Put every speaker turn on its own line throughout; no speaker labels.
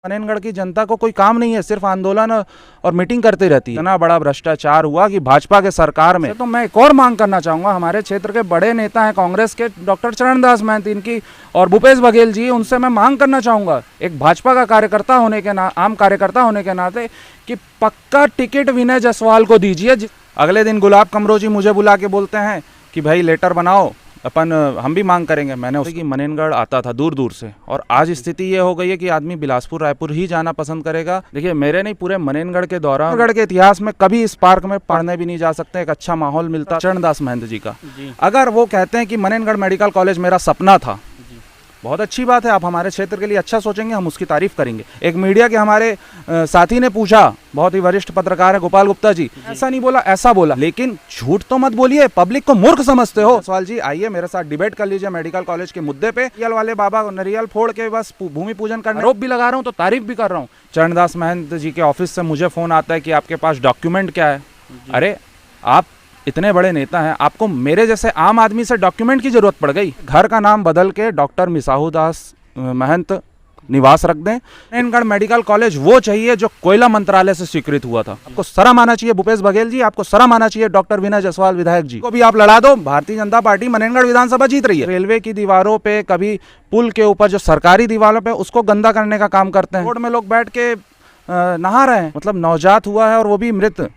मनेनगढ़ की जनता को कोई काम नहीं है, सिर्फ आंदोलन और मीटिंग करती रहती है। इतना बड़ा भ्रष्टाचार हुआ कि भाजपा के सरकार में। तो मैं एक और मांग करना चाहूंगा, हमारे क्षेत्र के बड़े नेता हैं कांग्रेस के, डॉक्टर चरणदास महंत इनकी और भूपेश बघेल जी, उनसे मैं मांग करना चाहूंगा एक भाजपा का कार्यकर्ता होने के आम कार्यकर्ता होने के नाते कि पक्का टिकट विनय जायसवाल को दीजिए। अगले दिन गुलाब कमरो जी मुझे बुला के बोलते हैं कि भाई लेटर बनाओ, अपन हम भी मांग करेंगे। मैंने उसकी मनेनगढ़ आता था दूर दूर से, और आज स्थिति ये हो गई है कि आदमी बिलासपुर रायपुर ही जाना पसंद करेगा। देखिए मेरे नहीं, पूरे मनेनगढ़ के दौरान मनेनगढ़ के इतिहास में कभी इस पार्क में पढ़ने भी नहीं जा सकते, एक अच्छा माहौल मिलता चरणदास महंत जी का। अगर वो कहते हैं कि मनेनगढ़ मेडिकल कॉलेज मेरा सपना था, बहुत अच्छी बात है, आप हमारे क्षेत्र के लिए अच्छा सोचेंगे, हम उसकी तारीफ करेंगे। एक मीडिया के हमारे साथी ने पूछा, बहुत ही वरिष्ठ पत्रकार है गोपाल गुप्ता जी, ऐसा नहीं बोला ऐसा बोला, लेकिन झूठ तो मत बोलिए, पब्लिक को मूर्ख समझते हो। सवाल जी आइए मेरे साथ डिबेट कर लीजिए मेडिकल कॉलेज के मुद्दे पे। नरियल वाले बाबा नरियल फोड़ के बस भूमि पूजन करने आरोप भी लगा रहा हूँ तो तारीफ भी कर रहा हूँ। चरणदास महंत जी के ऑफिस से मुझे फोन आता है कि आपके पास डॉक्यूमेंट क्या है। अरे आप इतने बड़े नेता हैं, आपको मेरे जैसे आम आदमी से डॉक्यूमेंट की जरूरत पड़ गई? घर का नाम बदल के डॉक्टर मिसाहू दास महंत निवास रख दें। मनेनगढ़ मेडिकल कॉलेज वो चाहिए जो कोयला मंत्रालय से स्वीकृत हुआ था। आपको शर्म आना चाहिए भूपेश बघेल जी, आपको शर्म आना चाहिए डॉक्टर विनय जायसवाल विधायक जी को भी आप लड़ा दो। भारतीय जनता पार्टी मनेनगढ़ विधानसभा जीत रही है। रेलवे की दीवारों पे, कभी पुल के ऊपर जो सरकारी दीवारों पे, उसको गंदा करने का काम करते हैं। रोड में लोग बैठ के नहा रहे हैं, मतलब नवजात हुआ है और वो भी मृत,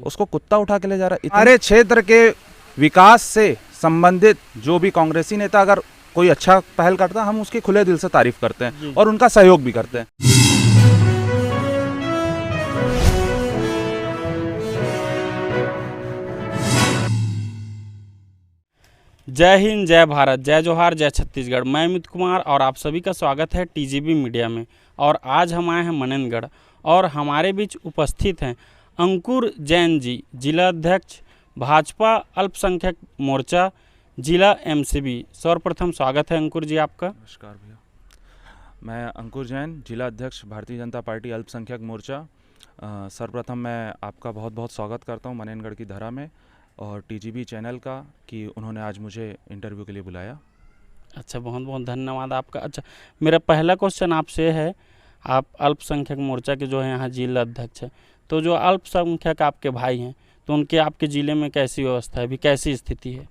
उसको कुत्ता उठा के ले जा रहा है। हमारे क्षेत्र के विकास से संबंधित जो भी कांग्रेसी नेता अगर कोई अच्छा पहल करता, हम उसकी खुले दिल से तारीफ करते हैं और उनका सहयोग भी करते हैं।
जय हिंद, जय भारत, जय जोहार, जय छत्तीसगढ़। मैं अमित कुमार और आप सभी का स्वागत है टीजीबी मीडिया में। और आज हम आए हैं मनेनगढ़ और हमारे बीच उपस्थित हैं अंकुर जैन जी, जिला अध्यक्ष भाजपा अल्पसंख्यक मोर्चा जिला एमसीबी। सर्वप्रथम स्वागत है अंकुर जी आपका।
नमस्कार भैया, मैं अंकुर जैन, जिला अध्यक्ष भारतीय जनता पार्टी अल्पसंख्यक मोर्चा। सर्वप्रथम मैं आपका बहुत बहुत स्वागत करता हूं मनेनगढ़ की धरा में, और टीजीबी चैनल का कि उन्होंने आज मुझे इंटरव्यू के लिए बुलाया।
अच्छा, बहुत बहुत धन्यवाद आपका। अच्छा, मेरा पहला क्वेश्चन आपसे है, आप अल्पसंख्यक मोर्चा के जो है यहाँ जिला अध्यक्ष है, तो जो अल्पसंख्यक आपके भाई हैं तो उनके आपके ज़िले में कैसी व्यवस्था है, अभी कैसी स्थिति है?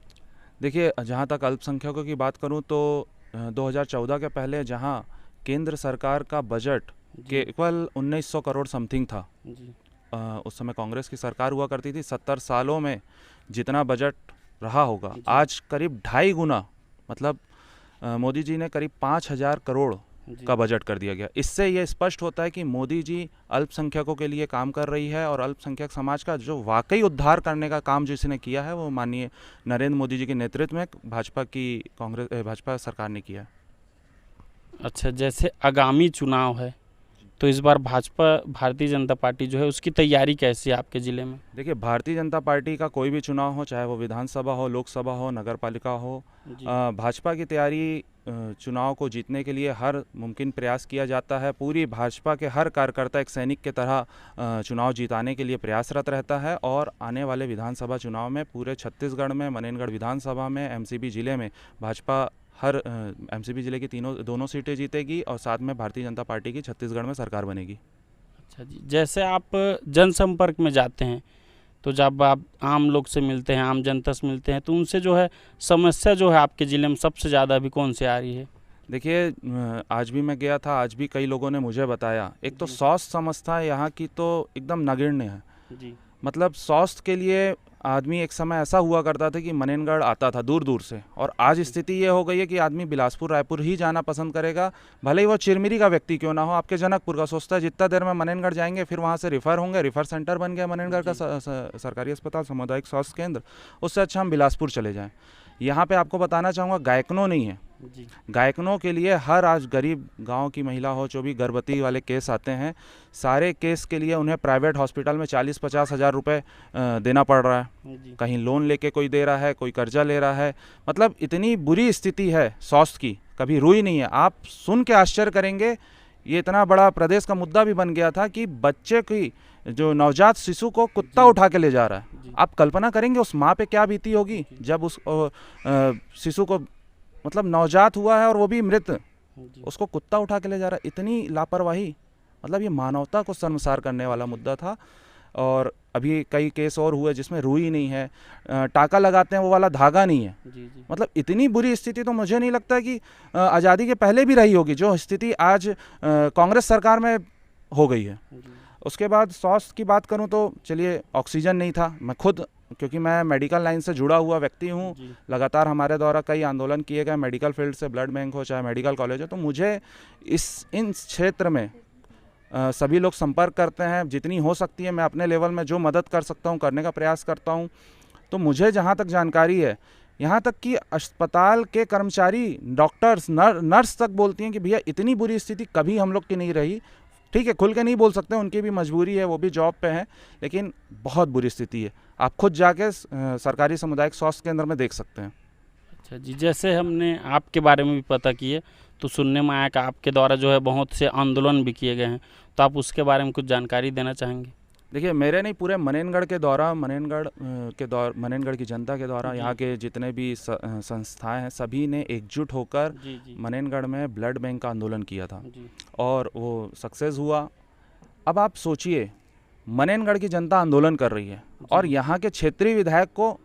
देखिए, जहाँ तक अल्पसंख्यकों की बात करूँ तो 2014 के पहले जहाँ केंद्र सरकार का बजट केवल 1900 करोड़ समथिंग था, उस समय कांग्रेस की सरकार हुआ करती थी। 70 सालों में जितना बजट रहा होगा, आज करीब 2.5 गुना, मतलब मोदी जी ने करीब 5000 करोड़ का बजट कर दिया गया। इससे ये स्पष्ट होता है कि मोदी जी अल्पसंख्यकों के लिए काम कर रही है, और अल्पसंख्यक समाज का जो वाकई उद्धार करने का काम जिसने किया है वो माननीय नरेंद्र मोदी जी के नेतृत्व में भाजपा सरकार ने किया।
अच्छा, जैसे आगामी चुनाव है तो इस बार भाजपा भारतीय जनता पार्टी जो है उसकी तैयारी कैसी है आपके ज़िले में?
देखिए, भारतीय जनता पार्टी का कोई भी चुनाव हो, चाहे वो विधानसभा हो, लोकसभा हो, नगर पालिका हो, भाजपा की तैयारी चुनाव को जीतने के लिए हर मुमकिन प्रयास किया जाता है। पूरी भाजपा के हर कार्यकर्ता एक सैनिक की तरह चुनाव जीताने के लिए प्रयासरत रहता है, और आने वाले विधानसभा चुनाव में पूरे छत्तीसगढ़ में, मनेनगढ़ विधानसभा में, एमसीबी जिले में भाजपा हर एमसीबी जिले की दोनों सीटें जीतेगी, और साथ में भारतीय जनता पार्टी की छत्तीसगढ़ में सरकार बनेगी।
अच्छा जी, जैसे आप जनसंपर्क में जाते हैं तो जब आप आम लोग से मिलते हैं, आम जनता से मिलते हैं, तो उनसे जो है समस्या जो है आपके ज़िले में सबसे ज़्यादा अभी कौन सी आ रही है?
देखिए, आज भी मैं गया था, आज भी कई लोगों ने मुझे बताया, एक तो स्वास्थ्य समस्या यहाँ की तो एकदम नगण्य है जी। मतलब स्वास्थ्य के लिए आदमी, एक समय ऐसा हुआ करता था कि मनेनगढ़ आता था दूर दूर से, और आज स्थिति ये हो गई है कि आदमी बिलासपुर रायपुर ही जाना पसंद करेगा, भले ही वो चिरमिरी का व्यक्ति क्यों ना हो। आपके जनकपुर का सोचता है जितना देर में मनेनगढ़ जाएंगे, फिर वहाँ से रिफ़र होंगे, रिफ़र सेंटर बन गया मनेनगढ़ का सरकारी अस्पताल, सामुदायिक स्वास्थ्य केंद्र, उससे अच्छा हम बिलासपुर चले जाएँ। यहाँ पे आपको बताना चाहूँगा, गायकनो नहीं है जी। गायकनों के लिए हर आज गरीब गांव की महिला हो, जो भी गर्भवती वाले केस आते हैं, सारे केस के लिए उन्हें प्राइवेट हॉस्पिटल में 40-50 हज़ार रुपये देना पड़ रहा है। कहीं लोन लेके कोई दे रहा है, कोई कर्जा ले रहा है, मतलब इतनी बुरी स्थिति है स्वास्थ्य की, कभी रुई नहीं है। आप सुन के आश्चर्य करेंगे, ये इतना बड़ा प्रदेश का मुद्दा भी बन गया था कि बच्चे की, जो नवजात शिशु को कुत्ता उठा के ले जा रहा है। आप कल्पना करेंगे उस माँ पे क्या बीती होगी जब उस शिशु को, मतलब नवजात हुआ है और वो भी मृत, उसको कुत्ता उठा के ले जा रहा है। इतनी लापरवाही मतलब ये मानवता को शर्मसार करने वाला मुद्दा था। और अभी कई केस और हुए जिसमें रुई नहीं है, टाका लगाते हैं वो वाला धागा नहीं है।
जी जी
मतलब इतनी बुरी स्थिति तो मुझे नहीं लगता कि आज़ादी के पहले भी रही होगी, जो स्थिति आज कांग्रेस सरकार में हो गई है।
जी
उसके बाद स्वास्थ्य की बात करूं तो चलिए, ऑक्सीजन नहीं था। मैं खुद, क्योंकि मैं मेडिकल लाइन से जुड़ा हुआ व्यक्ति हूं,
जी
लगातार हमारे द्वारा कई आंदोलन किए गए मेडिकल फील्ड से, ब्लड बैंक हो चाहे मेडिकल कॉलेज हो, तो मुझे इन क्षेत्र में सभी लोग संपर्क करते हैं। जितनी हो सकती है मैं अपने लेवल में जो मदद कर सकता हूं करने का प्रयास करता हूं। तो मुझे जहां तक जानकारी है, यहाँ तक कि अस्पताल के कर्मचारी, डॉक्टर्स, नर्स तक बोलती हैं कि भैया इतनी बुरी स्थिति कभी हम लोग की नहीं रही। ठीक है, खुल के नहीं बोल सकते, उनकी भी मजबूरी है, वो भी जॉब पे हैं, लेकिन बहुत बुरी स्थिति है। आप खुद जाके सरकारी सामुदायिक स्वास्थ्य केंद्र में देख सकते हैं।
अच्छा जी, जैसे हमने आपके बारे में भी पता किए तो सुनने में आया कि आपके द्वारा जो है बहुत से आंदोलन भी किए गए हैं, तो आप उसके बारे में कुछ जानकारी देना चाहेंगे?
देखिए, मेरे नहीं, पूरे मनेनगढ़ के द्वारा, मनेनगढ़ की जनता के द्वारा, यहाँ के जितने भी संस्थाएं हैं, सभी ने एकजुट होकर
जी जी
मनेनगढ़ में ब्लड बैंक का आंदोलन किया था
जी
और वो सक्सेस हुआ। अब आप सोचिए, मनेनगढ़ की जनता आंदोलन कर रही है और यहाँ के क्षेत्रीय विधायक को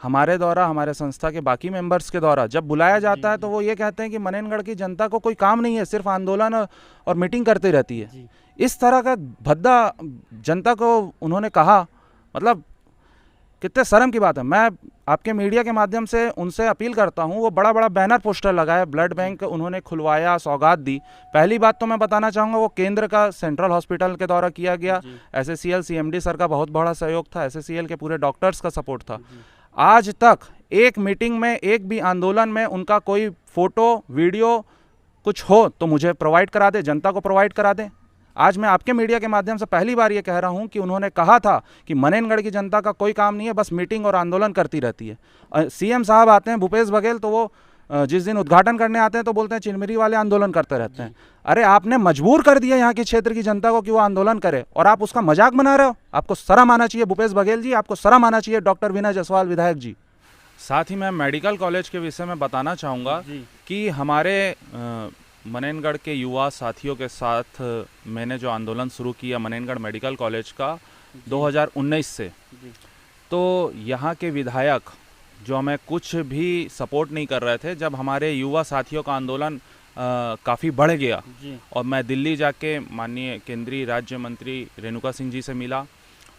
हमारे द्वारा, हमारे संस्था के बाकी मेंबर्स के द्वारा जब बुलाया जाता है तो वो ये कहते हैं कि मनेनगढ़ की जनता को कोई काम नहीं है, सिर्फ आंदोलन और मीटिंग करती रहती है।
जी
इस तरह का भद्दा जनता को उन्होंने कहा, मतलब कितने शर्म की बात है। मैं आपके मीडिया के माध्यम से उनसे अपील करता हूं, वो बड़ा बड़ा बैनर पोस्टर लगाया, ब्लड बैंक उन्होंने खुलवाया, सौगात दी। पहली बात तो मैं बताना चाहूँगा, वो केंद्र का सेंट्रल हॉस्पिटल के द्वारा किया गया। SSCL CMD सर का बहुत बड़ा सहयोग था, SSCL के पूरे डॉक्टर्स का सपोर्ट था। आज तक एक मीटिंग में, एक भी आंदोलन में उनका कोई फोटो, वीडियो कुछ हो तो मुझे प्रोवाइड करा दे, जनता को प्रोवाइड करा दें। आज मैं आपके मीडिया के माध्यम से पहली बार ये कह रहा हूँ कि उन्होंने कहा था कि मनेनगढ़ की जनता का कोई काम नहीं है, बस मीटिंग और आंदोलन करती रहती है। CM साहब आते हैं, भूपेश बघेल, तो वो जिस दिन उद्घाटन करने आते हैं तो बोलते हैं चिलमिरी वाले आंदोलन करते रहते हैं। अरे आपने मजबूर कर दिया यहाँ के क्षेत्र की जनता को कि वो आंदोलन करे और आप उसका मजाक बना रहे हो। आपको शर्म आना चाहिए भूपेश बघेल जी, आपको शर्म आना चाहिए डॉक्टर विनय जायसवाल विधायक जी। साथ ही मैं मेडिकल कॉलेज के विषय में बताना चाहूँगा कि हमारे मनेनगढ़ के युवा साथियों के साथ मैंने जो आंदोलन शुरू किया मनेनगढ़ मेडिकल कॉलेज का 2019 से, तो यहाँ के विधायक जो हमें कुछ भी सपोर्ट नहीं कर रहे थे, जब हमारे युवा साथियों का आंदोलन काफ़ी बढ़ गया और मैं दिल्ली जाके माननीय केंद्रीय राज्य मंत्री रेणुका सिंह जी से मिला,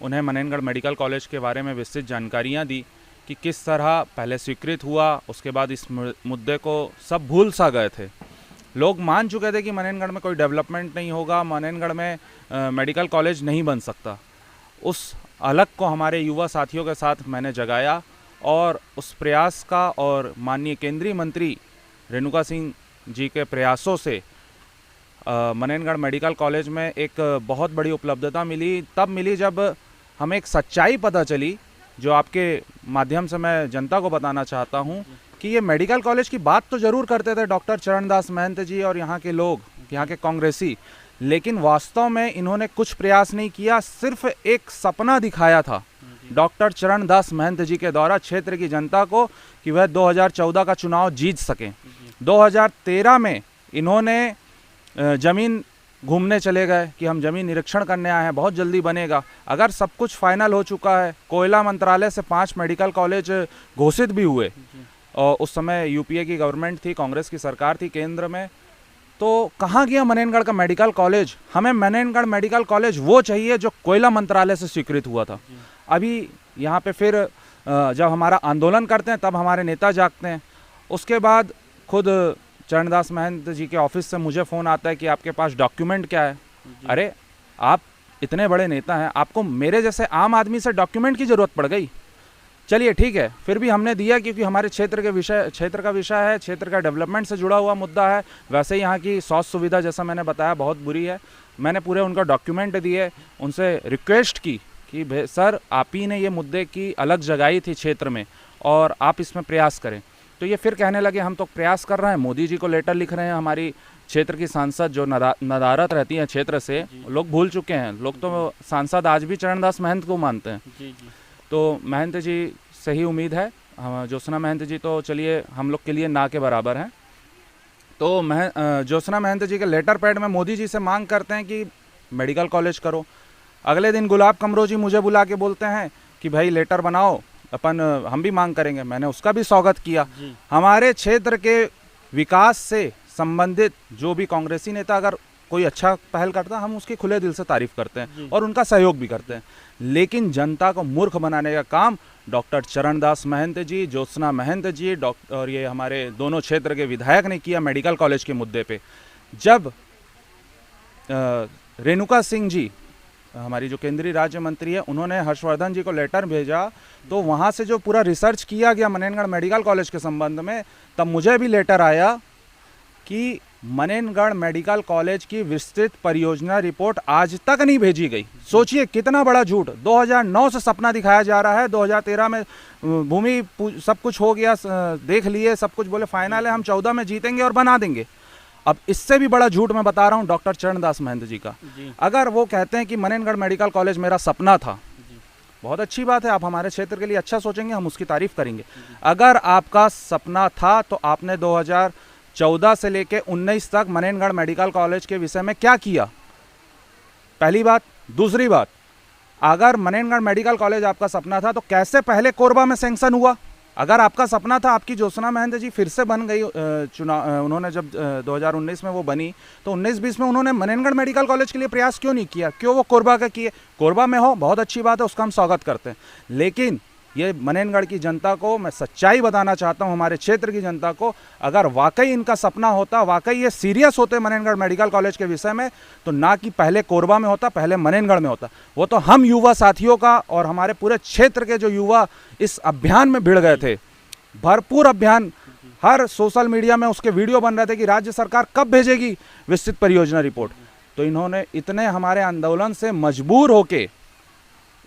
उन्हें मनेनगढ़ मेडिकल कॉलेज के बारे में विस्तृत जानकारियाँ दी कि किस तरह पहले स्वीकृत हुआ, उसके बाद इस मुद्दे को सब भूल सा गए थे। लोग मान चुके थे कि मनेनगढ़ में कोई डेवलपमेंट नहीं होगा, मनेनगढ़ में मेडिकल कॉलेज नहीं बन सकता। उस अलग को हमारे युवा साथियों के साथ मैंने जगाया और उस प्रयास का और माननीय केंद्रीय मंत्री रेणुका सिंह जी के प्रयासों से मनेनगढ़ मेडिकल कॉलेज में एक बहुत बड़ी उपलब्धता मिली। तब मिली जब हमें एक सच्चाई पता चली, जो आपके माध्यम से मैं जनता को बताना चाहता हूँ कि ये मेडिकल कॉलेज की बात तो ज़रूर करते थे डॉक्टर चरणदास महंत जी और यहाँ के लोग, यहाँ के कांग्रेसी, लेकिन वास्तव में इन्होंने कुछ प्रयास नहीं किया। सिर्फ एक सपना दिखाया था डॉक्टर चरणदास महंत जी के द्वारा क्षेत्र की जनता को कि वह 2014 का चुनाव जीत सकें। 2013 में इन्होंने ज़मीन घूमने चले गए कि हम ज़मीन निरीक्षण करने आए हैं, बहुत जल्दी बनेगा। अगर सब कुछ फाइनल हो चुका है, कोयला मंत्रालय से 5 मेडिकल कॉलेज घोषित भी हुए और उस समय यूपीए की गवर्नमेंट थी, कांग्रेस की सरकार थी केंद्र में, तो कहाँ गया मनेनगढ़ का मेडिकल कॉलेज? हमें मनेनगढ़ मेडिकल कॉलेज वो चाहिए जो कोयला मंत्रालय से स्वीकृत हुआ था। अभी यहाँ पे फिर जब हमारा आंदोलन करते हैं तब हमारे नेता जागते हैं। उसके बाद खुद चरणदास महंत जी के ऑफिस से मुझे फ़ोन आता है कि आपके पास डॉक्यूमेंट क्या है? अरे आप इतने बड़े नेता हैं, आपको मेरे जैसे आम आदमी से डॉक्यूमेंट की ज़रूरत पड़ गई? चलिए ठीक है, फिर भी हमने दिया क्योंकि हमारे क्षेत्र का विषय है, क्षेत्र का डेवलपमेंट से जुड़ा हुआ मुद्दा है। वैसे ही यहाँ की स्वास्थ्य सुविधा जैसा मैंने बताया बहुत बुरी है। मैंने पूरे उनका डॉक्यूमेंट दिए, उनसे रिक्वेस्ट की कि सर आप ही ने ये मुद्दे की अलग जगाई थी क्षेत्र में और आप इसमें प्रयास करें। तो ये फिर कहने लगे हम तो प्रयास कर रहे हैं, मोदी जी को लेटर लिख रहे हैं। हमारी क्षेत्र की सांसद जो नदारत रहती हैं क्षेत्र से, लोग भूल चुके हैं, लोग तो सांसद आज भी चरणदास महंत को मानते हैं। तो महंत जी से ही उम्मीद है, ज्योत्सना महंत जी तो चलिए हम लोग के लिए ना के बराबर हैं। तो ज्योत्सना महंत जी के लेटर पैड में मोदी जी से मांग करते हैं कि मेडिकल कॉलेज करो। अगले दिन गुलाब कमरोजी मुझे बुला के बोलते हैं कि भाई लेटर बनाओ, अपन हम भी मांग करेंगे। मैंने उसका भी स्वागत किया। हमारे क्षेत्र के विकास से संबंधित जो भी कांग्रेसी नेता अगर कोई अच्छा पहल करता, हम उसकी खुले दिल से तारीफ करते हैं और उनका सहयोग भी करते हैं। लेकिन जनता को मूर्ख बनाने का काम डॉक्टर चरणदास महंत जी, ज्योत्सना महंत जी और ये हमारे दोनों क्षेत्र के विधायक ने किया मेडिकल कॉलेज के मुद्दे पे। जब रेणुका सिंह जी, हमारी जो केंद्रीय राज्य मंत्री है, उन्होंने हर्षवर्धन जी को लेटर भेजा, तो वहाँ से जो पूरा रिसर्च किया गया मनेनगढ़ मेडिकल कॉलेज के संबंध में, तब मुझे भी लेटर आया कि मनेनगढ़ मेडिकल कॉलेज की विस्तृत परियोजना रिपोर्ट आज तक नहीं भेजी गई। सोचिए कितना बड़ा झूठ। 2009 से सपना दिखाया जा रहा है, 2013 में भूमि सब कुछ हो गया, देख लिए सब कुछ, बोले फाइनल है, हम 14 में जीतेंगे और बना देंगे। अब इससे भी बड़ा झूठ मैं बता रहा हूं डॉक्टर चरणदास महंत जी का। अगर वो कहते हैं कि मनेनगढ़ मेडिकल कॉलेज मेरा सपना था, बहुत अच्छी बात है, आप हमारे क्षेत्र के लिए अच्छा सोचेंगे, हम उसकी तारीफ करेंगे। अगर आपका सपना था तो आपने 2014 से लेके 19 तक मनेनगढ़ मेडिकल कॉलेज के विषय में क्या किया? पहली बात। दूसरी बात, अगर मनेनगढ़ मेडिकल कॉलेज आपका सपना था तो कैसे पहले कोरबा में सैंक्शन हुआ? अगर आपका सपना था, आपकी ज्योत्सना महंत जी फिर से बन गई चुनाव, उन्होंने जब 2019 में वो बनी तो 19-20 में उन्होंने मनेनगढ़ मेडिकल कॉलेज के लिए प्रयास क्यों नहीं किया? क्यों वो कोरबा का किए? कोरबा में हो, बहुत अच्छी बात है, उसका हम स्वागत करते हैं। लेकिन ये मनेनगढ़ की जनता को मैं सच्चाई बताना चाहता हूँ, हमारे क्षेत्र की जनता को, अगर वाकई इनका सपना होता, वाकई ये सीरियस होते मनेनगढ़ मेडिकल कॉलेज के विषय में, तो ना कि पहले कोरबा में होता, पहले मनेनगढ़ में होता। वो तो हम युवा साथियों का और हमारे पूरे क्षेत्र के जो युवा इस अभियान में भिड़ गए थे, भरपूर अभियान, हर सोशल मीडिया में उसके वीडियो बन रहे थे कि राज्य सरकार कब भेजेगी विस्तृत परियोजना रिपोर्ट। तो इन्होंने इतने हमारे आंदोलन से मजबूर होके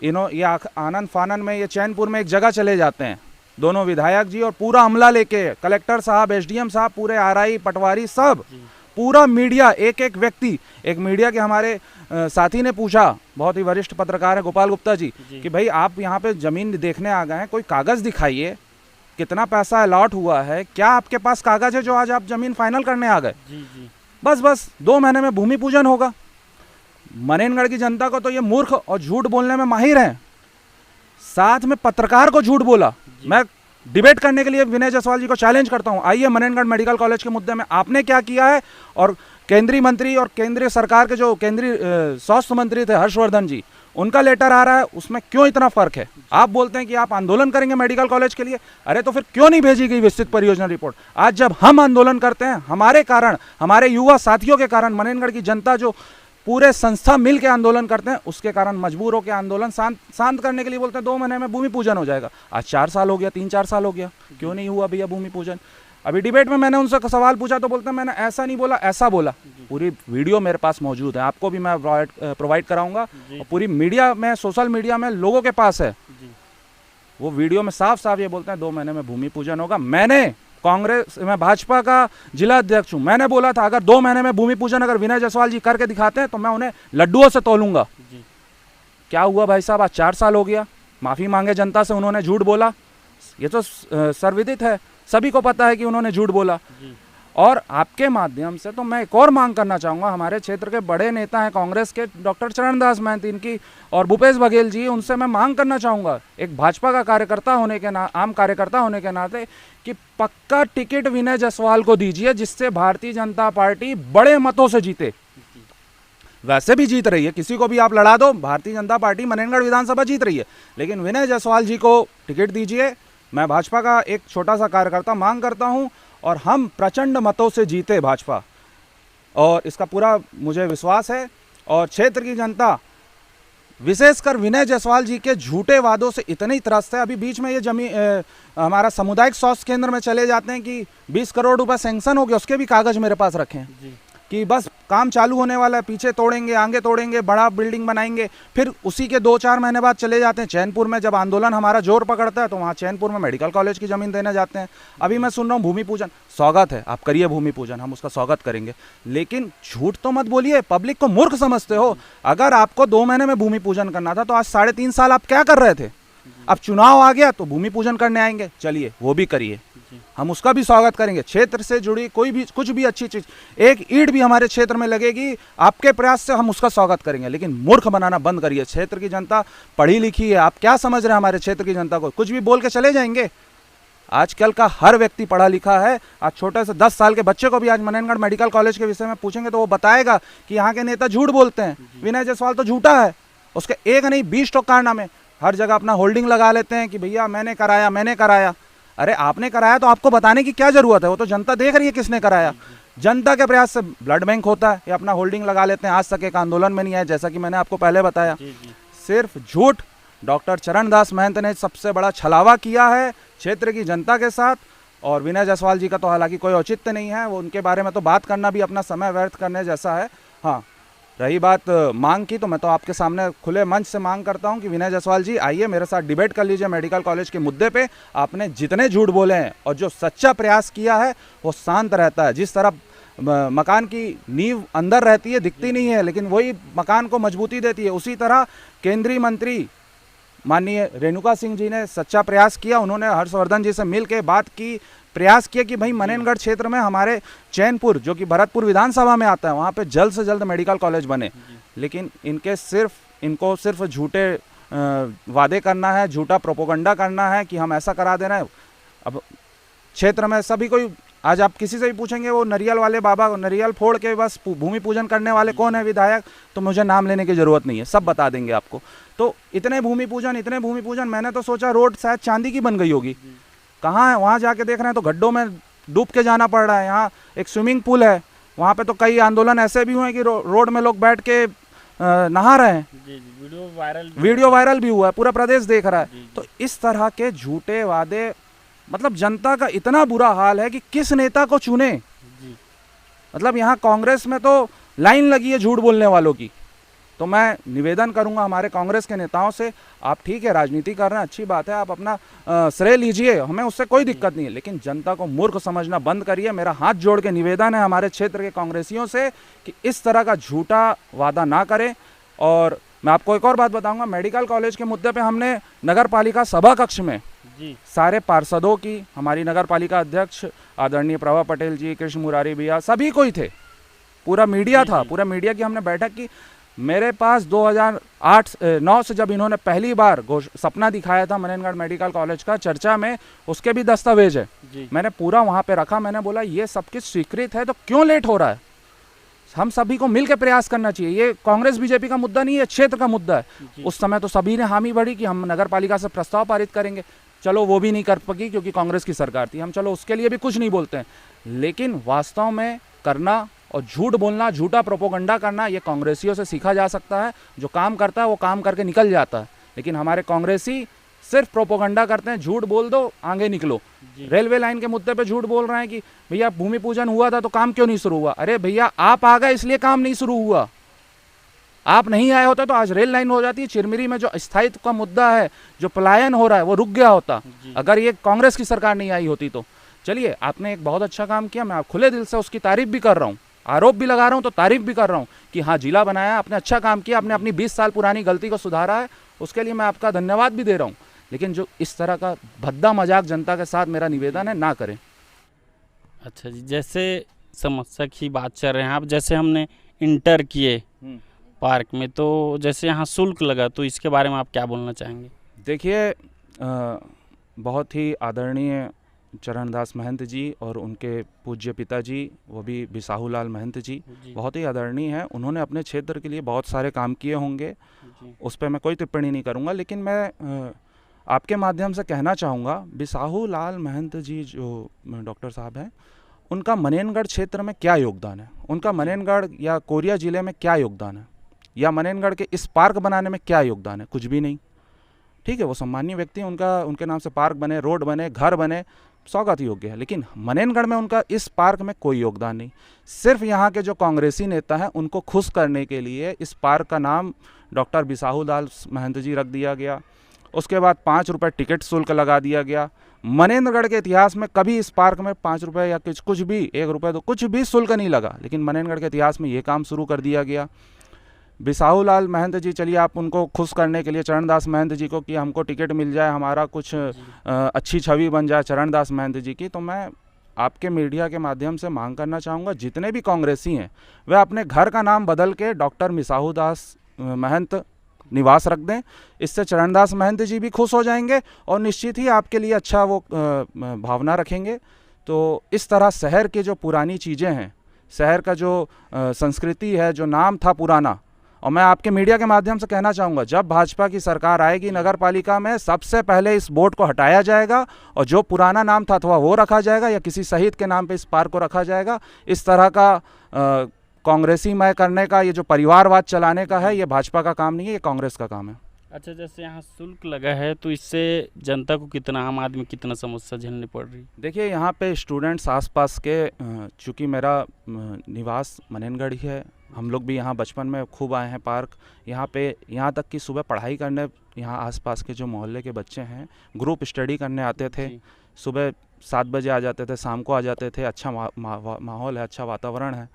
ये आनंद फानन में, ये चैनपुर में एक जगह चले जाते हैं, दोनों विधायक जी, और पूरा अमला लेके, कलेक्टर साहब, एसडीएम साहब, पूरे आरआई, पटवारी, सब पूरा मीडिया, एक एक व्यक्ति, एक मीडिया के हमारे साथी ने पूछा, बहुत ही वरिष्ठ पत्रकार है गोपाल गुप्ता जी, कि भाई आप यहाँ पे जमीन देखने आ गए हैं, कोई कागज दिखाइए, कितना पैसा अलॉट हुआ है, क्या आपके पास कागज है जो आज आप जमीन फाइनल करने आ गए? बस 2 महीने में भूमि पूजन होगा। मनेनगढ़ की जनता को तो ये मूर्ख और झूठ बोलने में माहिर हैं, साथ में पत्रकार को झूठ बोला। मैं डिबेट करने के लिए विनय जायसवाल जी को चैलेंज करता हूं, आइए मनेनगढ़ मेडिकल कॉलेज के मुद्दे में आपने क्या किया है, और केंद्रीय मंत्री और केंद्रीय सरकार के जो केंद्रीय स्वास्थ्य मंत्री थे हर्षवर्धन जी, उनका लेटर आ रहा है, उसमें क्यों इतना फर्क है? आप बोलते हैं कि आप आंदोलन करेंगे मेडिकल कॉलेज के लिए, अरे तो फिर क्यों नहीं भेजी गई विस्तृत परियोजना रिपोर्ट? आज जब हम आंदोलन करते हैं, हमारे कारण, हमारे युवा साथियों के कारण, मनेनगढ़ की जनता जो पूरे संस्था मिल के आंदोलन करते हैं, उसके कारण मजबूर होकर आंदोलन शांत करने के लिए बोलते हैं 2 महीने में भूमि पूजन हो जाएगा। आज 4 साल हो गया, 3-4 साल हो गया, क्यों नहीं हुआ भैया भूमि पूजन? अभी डिबेट में मैंने उनसे सवाल पूछा तो बोलते हैं मैंने ऐसा नहीं बोला, ऐसा बोला। पूरी वीडियो मेरे पास मौजूद है, आपको भी मैं प्रोवाइड कराऊंगा, और पूरी मीडिया में, सोशल मीडिया में लोगों के पास है। वो वीडियो में साफ साफ ये बोलते हैं 2 महीने में भूमि पूजन होगा। मैंने कांग्रेस में, भाजपा का जिला अध्यक्ष हूँ, मैंने बोला था अगर 2 महीने में भूमि पूजन अगर विनय जायसवाल जी करके दिखाते हैं तो मैं उन्हें लड्डुओं से तोलूंगा। क्या हुआ भाई साहब? आज 4 साल हो गया, माफी मांगे जनता से, उन्होंने झूठ बोला, ये तो सर्वविदित है, सभी को पता है कि उन्होंने झूठ बोला। और आपके माध्यम से तो मैं एक और मांग करना चाहूँगा, हमारे क्षेत्र के बड़े नेता हैं कांग्रेस के, डॉक्टर चरणदास महंत इनकी और भूपेश बघेल जी, उनसे मैं मांग करना चाहूँगा, एक भाजपा का कार्यकर्ता होने के आम कार्यकर्ता होने के नाते, कि पक्का टिकट विनय जायसवाल को दीजिए, जिससे भारतीय जनता पार्टी बड़े मतों से जीते। वैसे भी जीत रही है, किसी को भी आप लड़ा दो, भारतीय जनता पार्टी मनेनगढ़ विधानसभा जीत रही है, लेकिन विनय जायसवाल जी को टिकट दीजिए। मैं भाजपा का एक छोटा सा कार्यकर्ता मांग करता हूं, और हम प्रचंड मतों से जीते भाजपा, और इसका पूरा मुझे विश्वास है। और क्षेत्र की जनता, विशेषकर विनय जायसवाल जी के झूठे वादों से इतनी त्रस्त है। अभी बीच में ये हमारा सामुदायिक स्वास्थ्य केंद्र में चले जाते हैं कि 20 करोड़ रुपए सैंक्शन हो गया, उसके भी कागज मेरे पास रखे हैं कि बस काम चालू होने वाला है, पीछे तोड़ेंगे, आगे तोड़ेंगे, बड़ा बिल्डिंग बनाएंगे। फिर उसी के 2-4 महीने बाद चले जाते हैं चैनपुर में, जब आंदोलन हमारा जोर पकड़ता है तो वहाँ चैनपुर में मेडिकल कॉलेज की ज़मीन देने जाते हैं। अभी मैं सुन रहा हूँ भूमि पूजन, स्वागत है, आप करिए भूमि पूजन, हम उसका स्वागत करेंगे, लेकिन झूठ तो मत बोलिए, पब्लिक को मूर्ख समझते हो। अगर आपको 2 महीने में भूमि पूजन करना था तो आज 3.5 साल आप क्या कर रहे थे? अब चुनाव आ गया तो भूमि पूजन करने आएंगे, चलिए वो भी करिए, हम उसका भी स्वागत करेंगे। क्षेत्र से जुड़ी कोई भी कुछ भी अच्छी चीज, एक ईंट भी हमारे क्षेत्र में लगेगी, आपके प्रयास से हम उसका स्वागत करेंगे, लेकिन मूर्ख बनाना बंद करिए। क्षेत्र की जनता पढ़ी लिखी है, आप क्या समझ रहे हैं हमारे क्षेत्र की जनता को? कुछ भी बोल के चले जाएंगे। आजकल का हर व्यक्ति पढ़ा लिखा है। आज छोटे से 10 साल के बच्चे को भी आज मननगढ़ मेडिकल कॉलेज के विषय में पूछेंगे तो वो बताएगा कि यहाँ के नेता झूठ बोलते हैं। विनय जायसवाल तो झूठा है, उसके एक नहीं 20 तो कारनामे, हर जगह अपना होल्डिंग लगा लेते हैं कि भैया मैंने कराया। अरे आपने कराया तो आपको बताने की क्या जरूरत है? वो तो जनता देख रही है किसने कराया। जनता के प्रयास से ब्लड बैंक होता है, ये अपना होल्डिंग लगा लेते हैं। आज तक एक आंदोलन में नहीं आए, जैसा कि मैंने आपको पहले बताया। सिर्फ झूठ। डॉक्टर चरणदास महंत ने सबसे बड़ा छलावा किया है क्षेत्र की जनता के साथ, और विनय जायसवाल जी का तो हालांकि कोई औचित्य नहीं है, वो उनके बारे में तो बात करना भी अपना समय व्यर्थ करने जैसा है। हाँ, रही बात मांग की, तो मैं तो आपके सामने खुले मंच से मांग करता हूं कि विनय जायसवाल जी आइए मेरे साथ डिबेट कर लीजिए मेडिकल कॉलेज के मुद्दे पे। आपने जितने झूठ बोले हैं और जो सच्चा प्रयास किया है वो शांत रहता है। जिस तरह मकान की नींव अंदर रहती है, दिखती नहीं है, लेकिन वही मकान को मजबूती देती है, उसी तरह केंद्रीय मंत्री माननीय रेणुका सिंह जी ने सच्चा प्रयास किया। उन्होंने हर्षवर्धन जी से मिल के बात की, प्रयास किया कि भाई मननगढ़ क्षेत्र में हमारे चैनपुर, जो कि भरतपुर विधानसभा में आता है, वहाँ पे जल्द से जल्द मेडिकल कॉलेज बने। लेकिन इनको सिर्फ झूठे वादे करना है, झूठा प्रोपोगंडा करना है कि हम ऐसा करा दे रहे हैं। अब क्षेत्र में सभी कोई, आज आप किसी से भी पूछेंगे वो नरियल वाले बाबा, नरियल फोड़ के बस भूमि पूजन करने वाले कौन है विधायक, तो मुझे नाम लेने की जरूरत नहीं है, सब बता देंगे आपको। तो इतने भूमि पूजन, मैंने तो सोचा रोड शायद चांदी की बन गई होगी। कहाँ है? वहाँ जाके देख रहे हैं तो गड्ढों में डूब के जाना पड़ रहा है। यहाँ एक स्विमिंग पूल है, वहाँ पे तो कई आंदोलन ऐसे भी हुए हैं कि रोड में लोग बैठ के नहा रहे हैं। वीडियो वायरल भी हुआ है, पूरा प्रदेश देख रहा है। तो इस तरह के झूठे वादे, मतलब जनता का इतना बुरा हाल है कि किस नेता को चुने। मतलब यहाँ कांग्रेस में तो लाइन लगी है झूठ बोलने वालों की। तो मैं निवेदन करूंगा हमारे कांग्रेस के नेताओं से, आप ठीक है राजनीति कर रहे हैं, अच्छी बात है, आप अपना श्रेय लीजिए, हमें उससे कोई दिक्कत नहीं है, लेकिन जनता को मूर्ख समझना बंद करिए। मेरा हाथ जोड़ के निवेदन है हमारे क्षेत्र के कांग्रेसियों से कि इस तरह का झूठा वादा ना करें। और मैं आपको एक और बात बताऊंगा, मेडिकल कॉलेज के मुद्दे पे हमने नगर पालिका सभा कक्ष में सारे पार्षदों की, हमारी नगर पालिका अध्यक्ष आदरणीय प्रभा पटेल जी, कृष्ण मुरारी भैया, सभी कोई थे, पूरा मीडिया था, पूरा मीडिया की हमने बैठक की। मेरे पास 2008-9 से जब इन्होंने पहली बार सपना दिखाया था मननगढ़ मेडिकल कॉलेज का चर्चा में, उसके भी दस्तावेज है, मैंने पूरा वहाँ पे रखा। मैंने बोला ये सब कुछ स्वीकृत है तो क्यों लेट हो रहा है? हम सभी को मिलकर प्रयास करना चाहिए। ये कांग्रेस बीजेपी का मुद्दा नहीं है, क्षेत्र का मुद्दा है। उस समय तो सभी ने हामी भरी कि हम नगर पालिका से प्रस्ताव पारित करेंगे, चलो वो भी नहीं कर पाई क्योंकि कांग्रेस की सरकार थी, हम चलो उसके लिए भी कुछ नहीं बोलते हैं। लेकिन वास्तव में करना और झूठ बोलना, झूठा प्रोपोगंडा करना, ये कांग्रेसियों से सीखा जा सकता है। जो काम करता है वो काम करके निकल जाता है, लेकिन हमारे कांग्रेसी सिर्फ प्रोपोगंडा करते हैं, झूठ बोल दो आगे निकलो। रेलवे लाइन के मुद्दे पे झूठ बोल रहे हैं कि भैया भूमि पूजन हुआ था तो काम क्यों नहीं शुरू हुआ। अरे भैया आप आ गए इसलिए काम नहीं शुरू हुआ, आप नहीं आए होते तो आज रेल लाइन हो जाती है। चिरमिरी में जो स्थायित्व का मुद्दा है, जो पलायन हो रहा है, वो रुक गया होता अगर ये कांग्रेस की सरकार नहीं आई होती तो। चलिए, आपने एक बहुत अच्छा काम किया, मैं खुले दिल से उसकी तारीफ भी कर रहा हूँ, आरोप भी लगा रहा हूँ तो तारीफ भी कर रहा हूँ कि हाँ जिला बनाया, आपने अच्छा काम किया, आपने अपनी 20 साल पुरानी गलती को सुधारा है, उसके लिए मैं आपका धन्यवाद भी दे रहा हूँ। लेकिन जो इस तरह का भद्दा मजाक जनता के साथ, मेरा निवेदन है ना करें।
अच्छा जी, जैसे समस्या की बात चल रहे हैं आप, जैसे हमने इंटर किए पार्क में, तो जैसे यहाँ शुल्क लगा, तो इसके बारे में आप क्या बोलना चाहेंगे?
देखिए, बहुत ही आदरणीय चरणदास महंत जी और उनके पूज्य पिताजी, वो भी बिसाहूलाल महंत जी, बहुत ही आदरणीय हैं। उन्होंने अपने क्षेत्र के लिए बहुत सारे काम किए होंगे, उस पर मैं कोई टिप्पणी नहीं करूँगा। लेकिन मैं आपके माध्यम से कहना चाहूँगा, बिसाहूलाल महंत जी जो डॉक्टर साहब हैं, उनका मननगढ़ क्षेत्र में क्या योगदान है, उनका मननगढ़ या कोरिया ज़िले में क्या योगदान है, या मननगढ़ के इस पार्क बनाने में क्या योगदान है? कुछ भी नहीं। ठीक है, वो सम्मानीय व्यक्ति, उनके नाम से पार्क बने, रोड बने, घर बने, स्वागत योग्य है। लेकिन मननगढ़ में उनका इस पार्क में कोई योगदान नहीं। सिर्फ यहाँ के जो कांग्रेसी नेता हैं उनको खुश करने के लिए इस पार्क का नाम डॉक्टर बिसाहूलाल महंत जी रख दिया गया। उसके बाद 5 रुपये टिकट शुल्क लगा दिया गया। मननगढ़ के इतिहास में कभी इस पार्क में 5 रुपये या कुछ भी 1 रुपये तो कुछ भी शुल्क नहीं लगा, लेकिन मननगढ़ के इतिहास में ये काम शुरू कर दिया गया। बिसाहू लाल महंत जी, चलिए आप उनको खुश करने के लिए चरणदास महंत जी को कि हमको टिकट मिल जाए, हमारा कुछ अच्छी छवि बन जाए चरणदास महंत जी की, तो मैं आपके मीडिया के माध्यम से मांग करना चाहूँगा जितने भी कांग्रेसी हैं वे अपने घर का नाम बदल के डॉक्टर मिसाहू दास महंत निवास रख दें। इससे चरणदास महंत जी भी खुश हो जाएंगे और निश्चित ही आपके लिए अच्छा वो भावना रखेंगे। तो इस तरह शहर की जो पुरानी चीज़ें हैं, शहर का जो संस्कृति है, जो नाम था पुराना, और मैं आपके मीडिया के माध्यम से कहना चाहूँगा जब भाजपा की सरकार आएगी नगर पालिका में, सबसे पहले इस बोर्ड को हटाया जाएगा और जो पुराना नाम था अथवा वो रखा जाएगा या किसी शहीद के नाम पे इस पार्क को रखा जाएगा। इस तरह का कांग्रेसी मय करने का, ये जो परिवारवाद चलाने का है, ये भाजपा का काम नहीं है, ये कांग्रेस का काम है।
अच्छा, जैसे यहाँ शुल्क लगा है तो इससे जनता को कितना, आम आदमी कितना समस्या झेलनी पड़ रही?
देखिए यहाँ पे स्टूडेंट्स आसपास के, चूँकि मेरा निवास मनेनगढ़ ही है, हम लोग भी यहाँ बचपन में खूब आए हैं पार्क। यहाँ पे यहाँ तक कि सुबह पढ़ाई करने यहाँ आसपास के जो मोहल्ले के बच्चे हैं ग्रुप स्टडी करने आते थे। सुबह 7 बजे आ जाते थे, शाम को आ जाते थे। अच्छा माहौल है, अच्छा वातावरण है,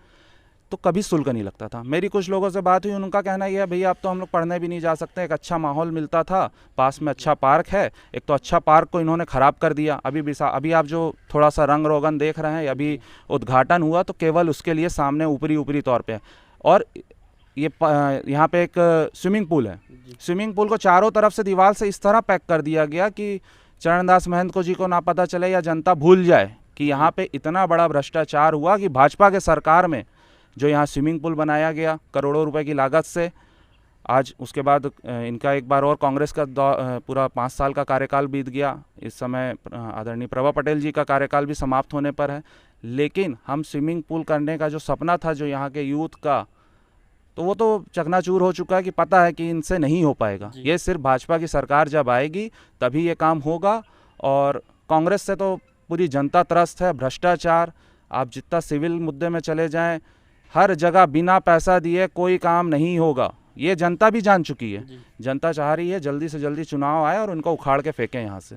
तो कभी शुल्क नहीं लगता था। मेरी कुछ लोगों से बात हुई, उनका कहना यह है भैया अब तो हम लोग पढ़ने भी नहीं जा सकते, एक अच्छा माहौल मिलता था, पास में अच्छा पार्क है, एक तो अच्छा पार्क को इन्होंने ख़राब कर दिया। अभी आप जो थोड़ा सा रंग रोगन देख रहे हैं, अभी उद्घाटन हुआ तो केवल उसके लिए सामने ऊपरी तौर पे है। और ये यहाँ पे एक स्विमिंग पूल है, स्विमिंग पूल को चारों तरफ से दीवार से इस तरह पैक कर दिया गया कि चरणदास महंत को जी को ना पता चले या जनता भूल जाए कि यहाँ पे इतना बड़ा भ्रष्टाचार हुआ कि भाजपा के सरकार में जो यहाँ स्विमिंग पूल बनाया गया करोड़ों रुपए की लागत से। आज उसके बाद इनका एक बार और कांग्रेस का पूरा 5 साल का कार्यकाल बीत गया। इस समय आदरणीय प्रभा पटेल जी का कार्यकाल भी समाप्त होने पर है, लेकिन हम स्विमिंग पूल करने का जो सपना था जो यहाँ के यूथ का, तो वो तो चकनाचूर हो चुका है कि पता है कि इनसे नहीं हो पाएगा। ये सिर्फ भाजपा की सरकार जब आएगी तभी ये काम होगा। और कांग्रेस से तो पूरी जनता त्रस्त है। भ्रष्टाचार, आप जितना सिविल मुद्दे में चले जाएं, हर जगह बिना पैसा दिए कोई काम नहीं होगा। ये जनता भी जान चुकी है। जनता चाह रही है जल्दी से जल्दी चुनाव आए और उनको उखाड़ के फेंकें यहाँ से।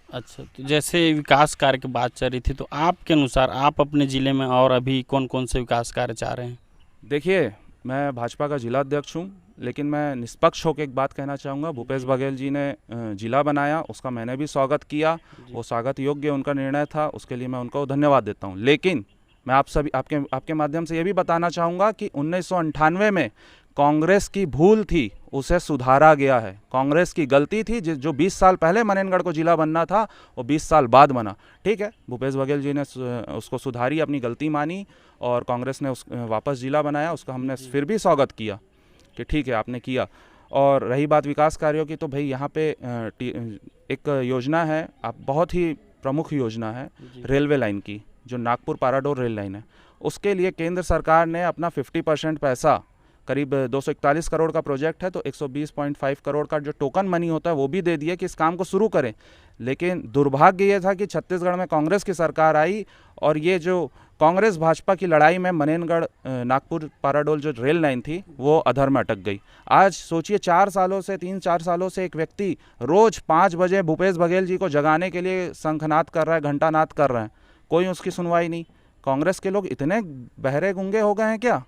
अच्छा, तो जैसे विकास कार्य की बात चल रही थी, तो आपके अनुसार आप अपने ज़िले में और अभी कौन कौन से विकास कार्य चाह रहे हैं?
देखिए, मैं भाजपा का जिला अध्यक्ष हूँ, लेकिन मैं निष्पक्ष होकर एक बात कहना चाहूँगा। भूपेश बघेल जी ने जिला बनाया, उसका मैंने भी स्वागत किया, वो स्वागत योग्य उनका निर्णय था, उसके लिए मैं उनको धन्यवाद देता हूँ। लेकिन मैं आप सभी आपके माध्यम से ये भी बताना चाहूँगा कि 1998 में कांग्रेस की भूल थी, उसे सुधारा गया है। कांग्रेस की गलती थी, जो 20 साल पहले मनेनगढ़ को जिला बनना था वो 20 साल बाद बना। ठीक है, भूपेश बघेल जी ने उसको सुधारी, अपनी गलती मानी और कांग्रेस ने वापस जिला बनाया। उसका हमने फिर भी स्वागत किया कि ठीक है आपने किया। और रही बात विकास कार्यों की, तो भाई यहाँ पे एक योजना है, आप बहुत ही प्रमुख योजना है रेलवे लाइन की, जो नागपुर पाराडोर रेल लाइन है। उसके लिए केंद्र सरकार ने अपना 50% पैसा, करीब 241 करोड़ का प्रोजेक्ट है, तो 120.5 करोड़ का जो टोकन मनी होता है वो भी दे दिया कि इस काम को शुरू करें। लेकिन दुर्भाग्य ये था कि छत्तीसगढ़ में कांग्रेस की सरकार आई और ये जो कांग्रेस भाजपा की लड़ाई में मनेनगढ़ नागपुर पाराडोल जो रेल लाइन थी वो अधर में अटक गई। आज सोचिए 3-4 सालों से एक व्यक्ति रोज़ 5 बजे भूपेश बघेल जी को जगाने के लिए शंखनाद कर रहा है, घंटानाद कर रहे हैं, कोई उसकी सुनवाई नहीं। कांग्रेस के लोग इतने बहरे गूंगे हो गए हैं क्या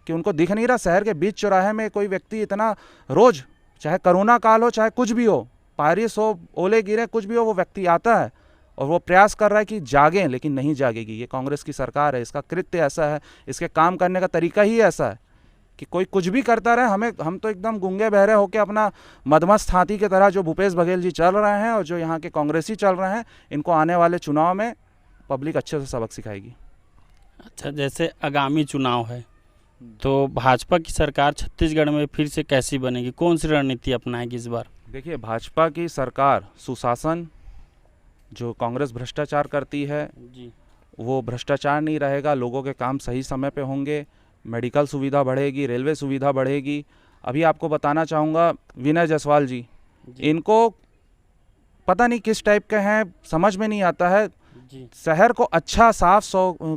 कि उनको दिख नहीं रहा? शहर के बीच चौराहे में कोई व्यक्ति इतना रोज़, चाहे कोरोना काल हो, चाहे कुछ भी हो, बारिश हो, ओले गिरे, कुछ भी हो, वो व्यक्ति आता है और वो प्रयास कर रहा है कि जागें, लेकिन नहीं जागेगी। ये कांग्रेस की सरकार है, इसका कृत्य ऐसा है, इसके काम करने का तरीका ही ऐसा है कि कोई कुछ भी करता रहे, हम तो एकदम गूंगे बहरे होकर अपना मदमस्त हाथी की तरह जो भूपेश बघेल जी चल रहे हैं और जो यहाँ के कांग्रेसी चल रहे हैं, इनको आने वाले चुनाव में पब्लिक अच्छे से सबक सिखाएगी।
अच्छा, जैसे आगामी चुनाव है तो भाजपा की सरकार छत्तीसगढ़ में फिर से कैसी बनेगी, कौन सी रणनीति अपनाएगी इस बार?
देखिए, भाजपा की सरकार सुशासन, जो कांग्रेस भ्रष्टाचार करती है
जी,
वो भ्रष्टाचार नहीं रहेगा, लोगों के काम सही समय पे होंगे, मेडिकल सुविधा बढ़ेगी, रेलवे सुविधा बढ़ेगी। अभी आपको बताना चाहूँगा, विनय जायसवाल जी, इनको पता नहीं किस टाइप के हैं, समझ में नहीं आता है। शहर को अच्छा साफ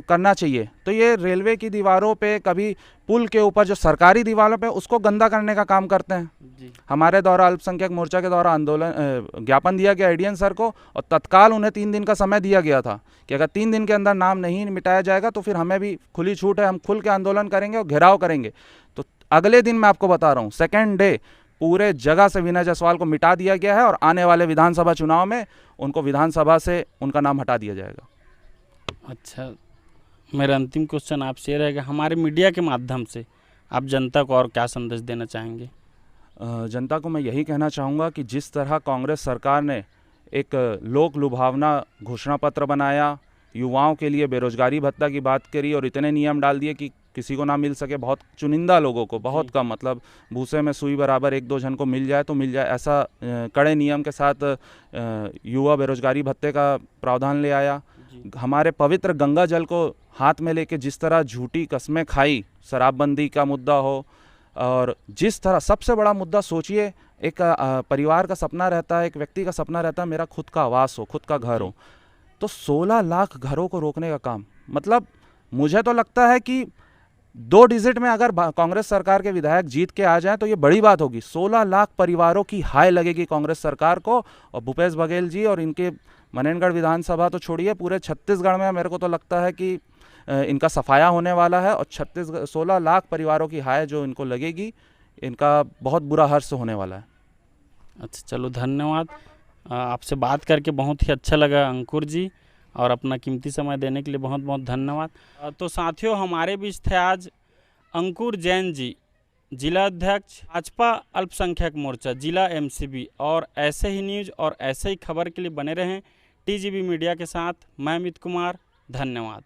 करना चाहिए, तो ये रेलवे की दीवारों पे, कभी पुल के ऊपर जो सरकारी दीवारों पे, उसको गंदा करने का काम करते हैं। हमारे द्वारा अल्पसंख्यक मोर्चा के द्वारा आंदोलन ज्ञापन दिया गया एडीएम सर को और तत्काल उन्हें 3 दिन का समय दिया गया था कि अगर 3 दिन के अंदर नाम नहीं मिटाया जाएगा तो फिर हमें भी खुली छूट है, हम खुल के आंदोलन करेंगे और घेराव करेंगे। तो अगले दिन मैं आपको बता रहा हूँ, सेकेंड डे पूरे जगह से विनय जायसवाल को मिटा दिया गया है और आने वाले विधानसभा चुनाव में उनको विधानसभा से उनका नाम हटा दिया जाएगा।
अच्छा, मेरा अंतिम क्वेश्चन आपसे ये रहेगा, हमारे मीडिया के माध्यम से आप जनता को और क्या संदेश देना चाहेंगे?
जनता को मैं यही कहना चाहूँगा कि जिस तरह कांग्रेस सरकार ने एक लोक लुभावना घोषणा पत्र बनाया, युवाओं के लिए बेरोजगारी भत्ता की बात करी और इतने नियम डाल दिए कि किसी को ना मिल सके, बहुत चुनिंदा लोगों को, बहुत कम, मतलब भूसे में सुई बराबर 1-2 जन को मिल जाए तो मिल जाए, ऐसा कड़े नियम के साथ युवा बेरोजगारी भत्ते का प्रावधान ले आया। हमारे पवित्र गंगा जल को हाथ में लेके जिस तरह झूठी कस्में खाई, शराबबंदी का मुद्दा हो, और जिस तरह सबसे बड़ा मुद्दा सोचिए, एक परिवार का सपना रहता है, एक व्यक्ति का सपना रहता है मेरा खुद का आवास हो, खुद का घर हो, तो 16 लाख घरों को रोकने का काम, मतलब मुझे तो लगता है कि 2 डिजिट में अगर कांग्रेस सरकार के विधायक जीत के आ जाएं तो ये बड़ी बात होगी। 16 लाख परिवारों की हाय लगेगी कांग्रेस सरकार को, और भूपेश बघेल जी और इनके मनेनगढ़ विधानसभा तो छोड़िए, पूरे छत्तीसगढ़ में मेरे को तो लगता है कि इनका सफाया होने वाला है, और 16 लाख परिवारों की हाय जो इनको लगेगी, इनका बहुत बुरा हर्ष होने वाला है।
अच्छा, चलो धन्यवाद। आपसे बात करके बहुत ही अच्छा लगा अंकुर जी, और अपना कीमती समय देने के लिए बहुत बहुत धन्यवाद। तो साथियों, हमारे बीच थे आज अंकुर जैन जी, जिला अध्यक्ष भाजपा अल्पसंख्यक मोर्चा जिला एमसीबी। और ऐसे ही न्यूज़ और ऐसे ही खबर के लिए बने रहें टीजीबी मीडिया के साथ। मैं अमित कुमार, धन्यवाद।